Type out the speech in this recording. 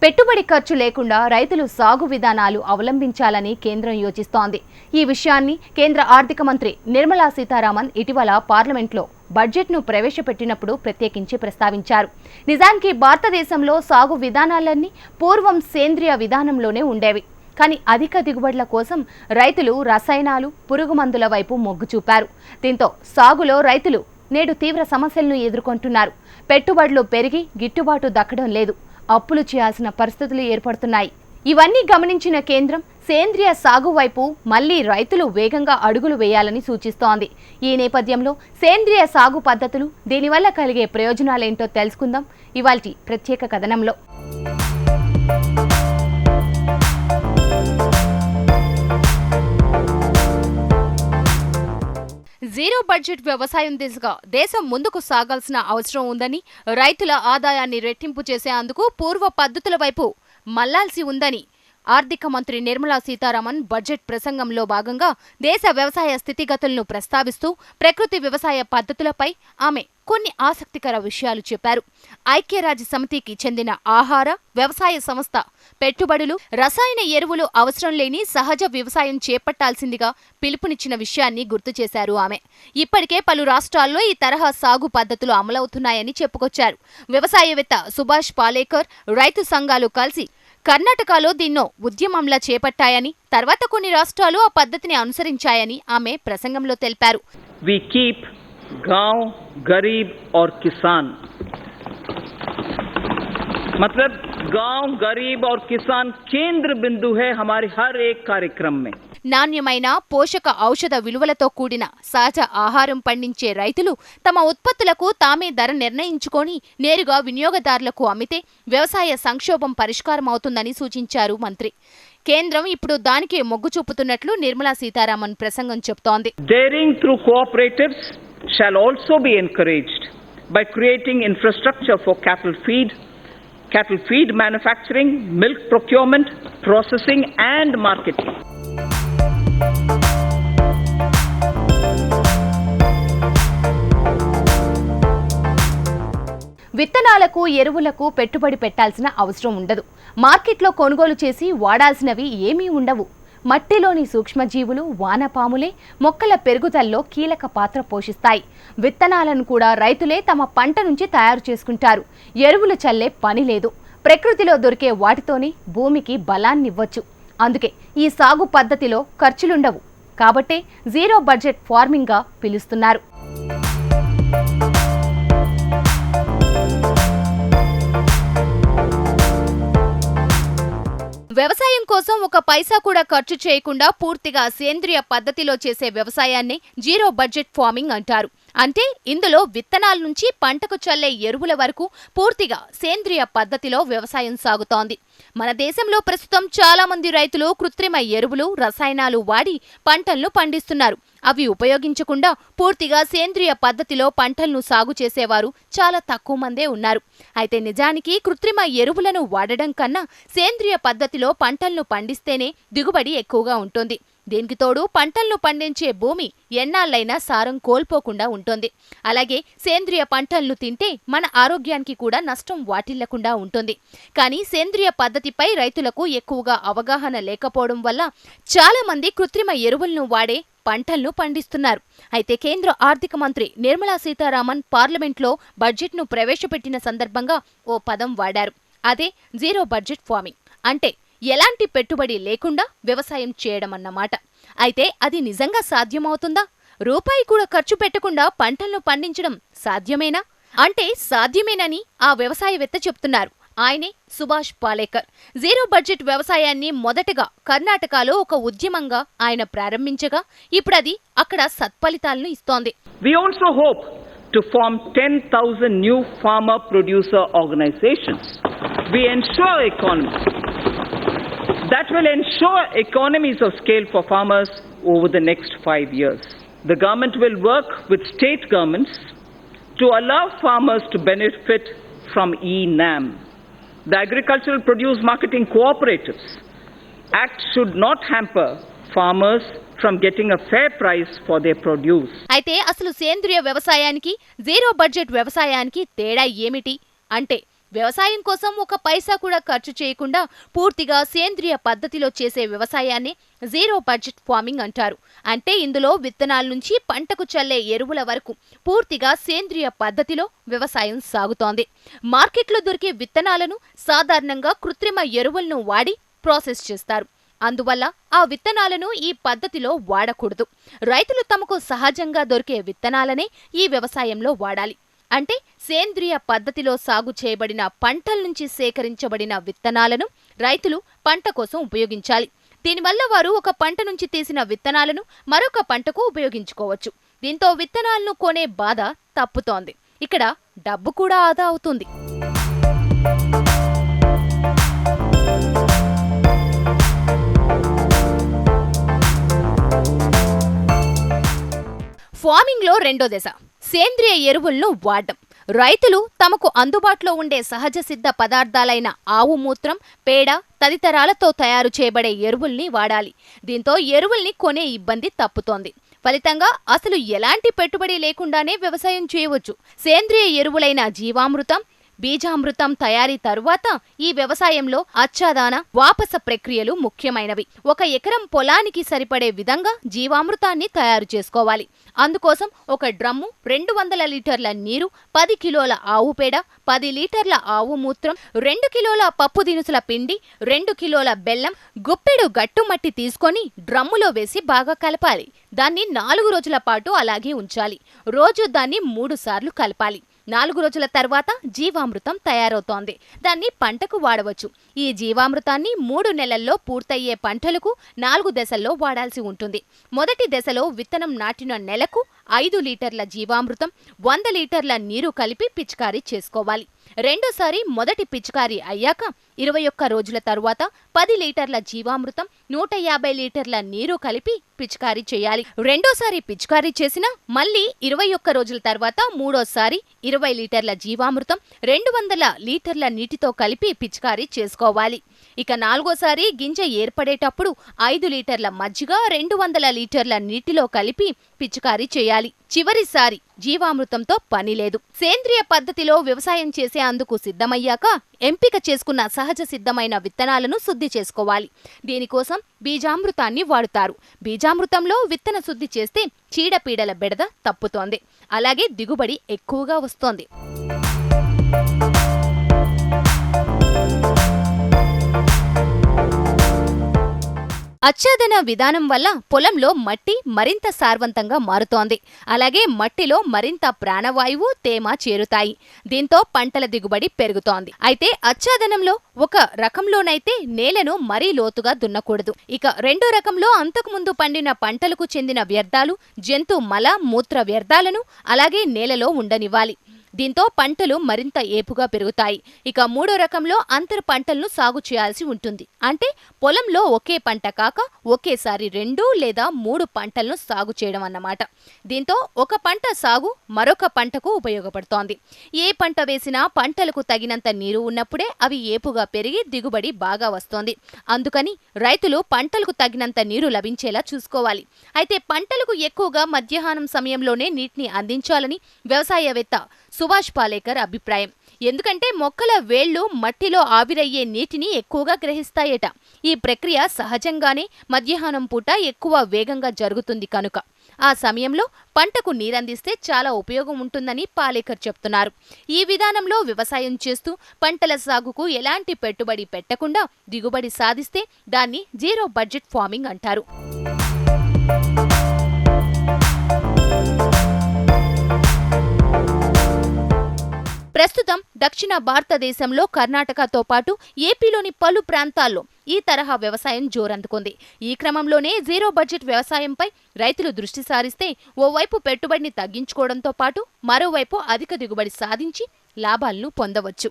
పెట్టుబడి ఖర్చు లేకుండా రైతులు సాగు విధానాలు అవలంబించాలని కేంద్రం యోచిస్తోంది. ఈ విషయాన్ని కేంద్ర ఆర్థిక మంత్రి నిర్మలా సీతారామన్ ఇటీవల పార్లమెంట్లో బడ్జెట్ను ప్రవేశపెట్టినప్పుడు ప్రత్యేకించి ప్రస్తావించారు. నిజానికి భారతదేశంలో సాగు విధానాలన్నీ పూర్వం సేంద్రియ విధానంలోనే ఉండేవి. కానీ అధిక దిగుబడుల కోసం రైతులు రసాయనాలు, పురుగుమందుల వైపు మొగ్గు చూపారు. దీంతో సాగులో రైతులు నేడు తీవ్ర సమస్యలను ఎదుర్కొంటున్నారు. పెట్టుబడులు పెరిగి గిట్టుబాటు దక్కడం లేదు. అప్పులు చేయాల్సిన పరిస్థితులు ఏర్పడుతున్నాయి. ఇవన్నీ గమనించిన కేంద్రం సేంద్రియ సాగు వైపు మళ్లీ రైతులు వేగంగా అడుగులు వేయాలని సూచిస్తోంది. ఈ నేపథ్యంలో సేంద్రియ సాగు పద్ధతులు, దీనివల్ల కలిగే ప్రయోజనాలేంటో తెలుసుకుందాం ఇవాల్టి ప్రత్యేక కథనంలో. జీరో బడ్జెట్ వ్యవసాయం దిశగా దేశం ముందుకు సాగాల్సిన అవసరం ఉందని, రైతుల ఆదాయాన్ని రెట్టింపు చేసేందుకు పూర్వ పద్ధతుల వైపు మళ్లాల్సి ఉందని ఆర్థిక మంత్రి నిర్మలా సీతారామన్ బడ్జెట్ ప్రసంగంలో భాగంగా దేశ వ్యవసాయ స్థితిగతులను ప్రస్తావిస్తూ ప్రకృతి వ్యవసాయ పద్ధతులపై ఆమె కొన్ని ఆసక్తికర విషయాలు చెప్పారు. ఐక్యరాజ్య సమితికి చెందిన ఆహార, వ్యవసాయ సంస్థ పెట్టుబడులు, రసాయన ఎరువులు అవసరం లేని సహజ వ్యవసాయం చేపట్టాల్సిందిగా పిలుపునిచ్చిన విషయాన్ని గుర్తు చేశారు ఆమె. ఇప్పటికే పలు రాష్ట్రాల్లో ఈ తరహా సాగు పద్ధతులు అమలవుతున్నాయని చెప్పుకొచ్చారు. వ్యవసాయవేత్త సుభాష్ పాలేకర్, రైతు సంఘాలు కలిసి కర్ణాటకలో దీన్నో ఉద్యమంలా చేపట్టాయని, తర్వాత కొన్ని రాష్ట్రాలు ఆ పద్ధతిని అనుసరించాయని ఆమె ప్రసంగంలో తెలిపారు. गांव, गरीब और किसान, मतलब गांव, गरीब और किसान केंद्र बिंदु है हमारे हर एक कार्यक्रम में. నాణ్యమైన పోషక ఔషధ విలువలతో కూడిన సహజ ఆహారం పండించే రైతులు తమ ఉత్పత్తులకు తామే ధర నిర్ణయించుకొని నేరుగా వినియోగదారులకు అమ్మితే వ్యవసాయ సంక్షోభం పరిష్కారం అవుతుందని సూచించారు మంత్రి. కేంద్రం ఇప్పుడు దానికే మొగ్గు చూపుతున్నట్లు నిర్మలా సీతారామన్ ప్రసంగం చెబుతోంది. Daring through cooperatives shall also be encouraged by creating infrastructure for cattle feed manufacturing, milk procurement, processing and marketing. విత్తనాలకు, ఎరువులకు పెట్టుబడి పెట్టాల్సిన అవసరం ఉండదు. మార్కెట్లో కొనుగోలు చేసి వాడాల్సినవి ఏమీ ఉండవు. మట్టిలోని సూక్ష్మజీవులు, వానపాములే మొక్కల పెరుగుదలలో కీలక పాత్ర పోషిస్తాయి. విత్తనాలను కూడా రైతులే తమ పంట నుంచి తయారు చేసుకుంటారు. ఎరువులు చల్లే పని లేదు. ప్రకృతిలో దొరికే వాటితోనే భూమికి బలాన్నివ్వచ్చు. అందుకే ఈ సాగు పద్ధతిలో ఖర్చులుండవు. కాబట్టే జీరో బడ్జెట్ ఫార్మింగ్గా పిలుస్తున్నారు. వ్యవసాయం కోసం ఒక పైసా కూడా ఖర్చు చేయకుండా పూర్తిగా సేంద్రియ పద్ధతిలో చేసే వ్యవసాయాన్ని జీరో బడ్జెట్ ఫార్మింగ్ అంటారు. అంటే ఇందులో విత్తనాల నుంచి పంటకు చల్లే ఎరువుల వరకు పూర్తిగా సేంద్రియ పద్ధతిలో వ్యవసాయం సాగుతోంది. మన దేశంలో ప్రస్తుతం చాలా మంది రైతులు కృత్రిమ ఎరువులు, రసాయనాలు వాడి పంటలను పండిస్తున్నారు. అవి ఉపయోగించకుండా పూర్తిగా సేంద్రియ పద్ధతిలో పంటలను సాగు చేసేవారు చాలా తక్కువ మందే ఉన్నారు. అయితే నిజానికి కృత్రిమ ఎరువులను వాడడం కన్నా సేంద్రియ పద్ధతిలో పంటలను పండిస్తేనే దిగుబడి ఎక్కువగా ఉంటుంది. దీనికి తోడు పంటలను పండించే భూమి ఎన్నాళ్ళైనా సారం కోల్పోకుండా ఉంటుంది. అలాగే సేంద్రియ పంటలను తింటే మన ఆరోగ్యానికి కూడా నష్టం వాటిల్లకుండా ఉంటుంది. కానీ సేంద్రియ పద్ధతిపై రైతులకు ఎక్కువగా అవగాహన లేకపోవడం వల్ల చాలా మంది కృత్రిమ ఎరువులను వాడే పంటలను పండిస్తున్నారు. అయితే కేంద్ర ఆర్థిక మంత్రి నిర్మలా సీతారామన్ పార్లమెంట్లో బడ్జెట్ను ప్రవేశపెట్టిన సందర్భంగా ఓ పదం వాడారు. అదే జీరో బడ్జెట్ ఫార్మింగ్. అంటే ఎలాంటి పెట్టుబడి లేకుండా వ్యవసాయం చేయడం అన్నమాట. అయితే అది నిజంగా సాధ్యమవుతుందా? రూపాయి కూడా ఖర్చు పెట్టకుండా పంటలను పండించడం సాధ్యమేనా? అంటే సాధ్యమేనని ఆ వ్యవసాయవేత్త చెప్తున్నారు. ఆయనే సుభాష్ పాలేకర్. జీరో బడ్జెట్ వ్యవసాయాన్ని మొదటగా కర్ణాటకలో ఒక ఉద్యమంగా ఆయన ప్రారంభించగా ఇప్పుడది అక్కడ సత్ఫలితాలను ఇస్తోంది. We also hope to form 10,000 new farmer producer organizations. We ensure that will ensure economies of scale for farmers over the next 5 years. The government will work with state governments to allow farmers to benefit from ENAM. The Agricultural Produce Marketing Cooperatives Act should not hamper farmers from getting a fair price for their produce. అయితే అసలు సేంద్రియ వ్యవసాయానికి zero budget వ్యవసాయానికి తేడా ఏమిటి అంటే వ్యవసాయం కోసం ఒక పైసా కూడా ఖర్చు చేయకుండా పూర్తిగా సేంద్రియ పద్ధతిలో చేసే వ్యవసాయాన్ని జీరో బడ్జెట్ ఫార్మింగ్ అంటారు. అంటే ఇందులో విత్తనాల నుంచి పంటకు చల్లే ఎరువుల వరకు పూర్తిగా సేంద్రియ పద్ధతిలో వ్యవసాయం సాగుతోంది. మార్కెట్లో దొరికే విత్తనాలను సాధారణంగా కృత్రిమ ఎరువులను వాడి ప్రాసెస్ చేస్తారు. అందువల్ల ఆ విత్తనాలను ఈ పద్ధతిలో వాడకూడదు. రైతులు తమకు సహజంగా దొరికే విత్తనాలనే ఈ వ్యవసాయంలో వాడాలి. అంటే సేంద్రియ పద్ధతిలో సాగు చేయబడిన పంటల నుంచి సేకరించబడిన విత్తనాలను రైతులు పంట కోసం ఉపయోగించాలి. దీనివల్ల వారు ఒక పంట నుంచి తీసిన విత్తనాలను మరొక పంటకు ఉపయోగించుకోవచ్చు. దీంతో విత్తనాలను కొనే బాధ తప్పుతోంది. ఇక్కడ డబ్బు కూడా ఆదా అవుతుంది. ఫార్మింగ్ లో రెండో దశ సేంద్రియ ఎరువులను వాడడం. రైతులు తమకు అందుబాటులో ఉండే సహజ సిద్ధ పదార్థాలైన ఆవు మూత్రం, పేడ తదితరాలతో తయారు చేయబడే ఎరువుల్ని వాడాలి. దీంతో ఎరువుల్ని కొనే ఇబ్బంది తప్పుతోంది. ఫలితంగా అసలు ఎలాంటి పెట్టుబడి లేకుండానే వ్యవసాయం చేయవచ్చు. సేంద్రియ ఎరువులైన జీవామృతం, బీజామృతం తయారీ తరువాత ఈ వ్యవసాయంలో అచ్చాదాన, వాపస ప్రక్రియలు ముఖ్యమైనవి. 1 ఎకరం పొలానికి సరిపడే విధంగా జీవామృతాన్ని తయారు చేసుకోవాలి. అందుకోసం ఒక డ్రమ్ము, 200 లీటర్ల నీరు, 10 కిలోల ఆవు పేడ, 10 లీటర్ల ఆవు మూత్రం, 2 కిలోల పప్పు దినుసుల పిండి, 2 కిలోల బెల్లం, గుప్పెడు గట్టుమట్టి తీసుకొని డ్రమ్ములో వేసి బాగా కలపాలి. దాన్ని 4 రోజుల పాటు అలాగే ఉంచాలి. రోజు దాన్ని 3 సార్లు కలపాలి. 4 రోజుల తర్వాత జీవామృతం తయారవుతోంది. దాన్ని పంటకు వాడవచ్చు. ఈ జీవామృతాన్ని 3 నెలల్లో పూర్తయ్యే పంటలకు 4 దశల్లో వాడాల్సి ఉంటుంది. మొదటి దశలో విత్తనం నాటిన నెలకు 5 లీటర్ల జీవామృతం, 100 లీటర్ల నీరు కలిపి పిచికారీ చేసుకోవాలి. రెండోసారి మొదటి పిచికారీ అయ్యాక 21 రోజుల తరువాత 10 లీటర్ల జీవామృతం, 150 లీటర్ల నీరు కలిపి పిచికారీ చేయాలి. రెండోసారి పిచికారీ చేసిన మళ్ళీ 21 రోజుల తర్వాత మూడోసారి 20 లీటర్ల జీవామృతం, 200 లీటర్ల నీటితో కలిపి పిచికారీ చేసుకోవాలి. ఇక నాలుగోసారి గింజ ఏర్పడేటప్పుడు 5 లీటర్ల మజ్జిగ, 200 లీటర్ల నీటిలో కలిపి పిచికారీ చేయాలి. చివరిసారి జీవామృతంతో పని లేదు. సేంద్రియ పద్ధతిలో వ్యవసాయం చేసే అందుకు సిద్ధమయ్యాక ఎంపిక చేసుకున్న సహజ సిద్ధమైన విత్తనాలను శుద్ధి చేసుకోవాలి. దీనికోసం బీజామృతాన్ని వాడుతారు. బీజామృతంలో విత్తన శుద్ధి చేస్తే చీడపీడల బెడద తప్పుతోంది. అలాగే దిగుబడి ఎక్కువగా వస్తోంది. అచ్చాదన విధానం వల్ల పొలంలో మట్టి మరింత సారవంతంగా మారుతోంది. అలాగే మట్టిలో మరింత ప్రాణవాయువు, తేమ చేరుతాయి. దీంతో పంటల దిగుబడి పెరుగుతోంది. అయితే అచ్చాదనంలో ఒక రకంలోనైతే నేలను మరీ లోతుగా దున్నకూడదు. ఇక రెండో రకంలో అంతకుముందు పండిన పంటలకు చెందిన వ్యర్థాలు, జంతు మల మూత్ర వ్యర్థాలను అలాగే నేలలో ఉండనివ్వాలి. దీంతో పంటలు మరింత ఏపుగా పెరుగుతాయి. ఇక మూడో రకంలో అంతర పంటలను సాగు చేయాల్సి ఉంటుంది. అంటే పొలంలో ఒకే పంట కాక ఒకేసారి 2 లేదా 3 పంటలను సాగు చేయడం అన్నమాట. దీంతో ఒక పంట సాగు మరొక పంటకు ఉపయోగపడుతోంది. ఏ పంట వేసినా పంటలకు తగినంత నీరు ఉన్నప్పుడే అవి ఏపుగా పెరిగి దిగుబడి బాగా వస్తోంది. అందుకని రైతులు పంటలకు తగినంత నీరు లభించేలా చూసుకోవాలి. అయితే పంటలకు ఎక్కువగా మధ్యాహ్నం సమయంలోనే నీటిని అందించాలని వ్యవసాయవేత్త సుభాష్ పాలేకర్ అభిప్రాయం. ఎందుకంటే మొక్కల వేళ్లు మట్టిలో ఆవిరయ్యే నీటిని ఎక్కువగా గ్రహిస్తాయట. ఈ ప్రక్రియ సహజంగానే మధ్యాహ్నం పూట ఎక్కువ వేగంగా జరుగుతుంది కనుక ఆ సమయంలో పంటకు నీరందిస్తే చాలా ఉపయోగం ఉంటుందని పాలేకర్ చెప్తున్నారు. ఈ విధానంలో వ్యవసాయం చేస్తూ పంటల సాగుకు ఎలాంటి పెట్టుబడి పెట్టకుండా దిగుబడి సాధిస్తే దాన్ని జీరో బడ్జెట్ ఫార్మింగ్ అంటారు. ప్రస్తుతం దక్షిణ భారతదేశంలో కర్ణాటకతో పాటు ఏపీలోని పలు ప్రాంతాల్లో ఈ తరహా వ్యవసాయం జోరందుకుంది. ఈ క్రమంలోనే జీరో బడ్జెట్ వ్యవసాయంపై రైతులు దృష్టి సారిస్తే ఓవైపు పెట్టుబడిని తగ్గించుకోవడంతో పాటు మరోవైపు అధిక దిగుబడి సాధించి లాభాలను పొందవచ్చు.